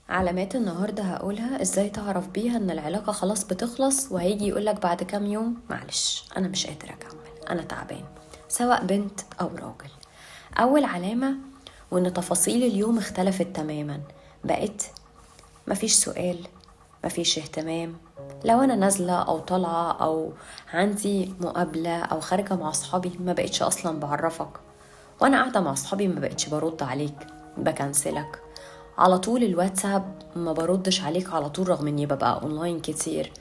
علامات النهاردة هقولها ازاي تعرف بيها ان العلاقة خلاص بتخلص، وهيجي يقولك بعد كام يوم معلش انا مش قادر اكمل، انا تعبان، سواء بنت او راجل. اول علامة وان تفاصيل اليوم اختلفت تماما، بقت مفيش سؤال، مفيش اهتمام. لو انا نازلة او طالعة او عندي مقابلة او خارجة مع اصحابي ما بقتش اصلا بعرفك، وانا قاعدة مع اصحابي ما بقتش برد عليك، بكنسلك على طول. الواتساب ما بردش عليك على طول رغم اني ببقى اونلاين كتير.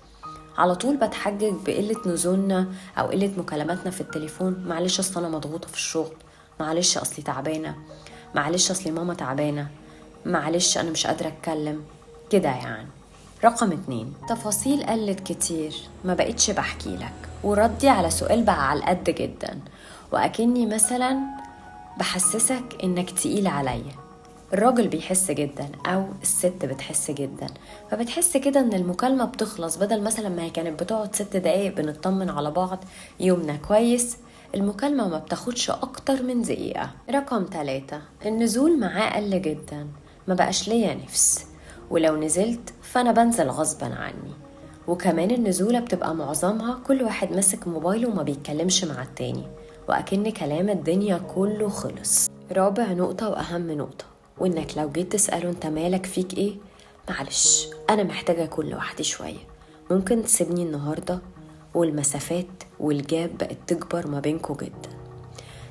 على طول بتحجج بقلة نزولنا او قلة مكالماتنا في التليفون، معلش اصل انا مضغوطة في الشغل، معلش اصلي تعبانة، معلش اصلي ماما تعبانة، معلش انا مش قادرة اتكلم كده يعني. رقم 2، تفاصيل قلت كتير، ما بقتش بحكي لك، وردي على سؤال بقى على القد جدا، وأكني مثلا بحسسك انك تقيل عليا. الراجل بيحس جدا او الست بتحس جدا، فبتحس كده ان المكالمة بتخلص، بدل مثلا ما هي كانت بتقعد 6 دقايق بنطمن على بعض يومنا كويس، المكالمة ما بتاخدش اكتر من دقيقة. رقم 3، النزول معاه قل جدا، ما بقاش ليا نفس، ولو نزلت فانا بنزل غصبا عني. وكمان النزولة بتبقى معظمها كل واحد ماسك موبايله وما بيتكلمش مع التاني، وأكن كلام الدنيا كله خلص. رابع نقطة وأهم نقطة، وإنك لو جيت تسأله أنت مالك فيك إيه، معلش أنا محتاجة أكون لوحدي شوية، ممكن تسيبني النهاردة. والمسافات والجاب بقت تكبر ما بينكو جدا.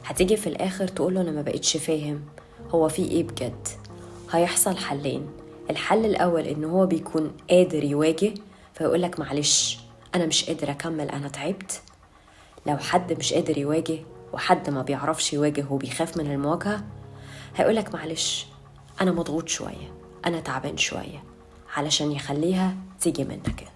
هتيجي في الآخر تقوله أنا ما بقتش فاهم هو في إيه بجد. هيحصل حلين، الحل الأول إن هو بيكون قادر يواجه، فيقولك معلش أنا مش قادر أكمل أنا تعبت. لو حد مش قادر يواجه وحد ما بيعرفش يواجه وبيخاف من المواجهة، هيقولك معلش أنا مضغوط شوية، أنا تعبان شوية، علشان يخليها تيجي منك.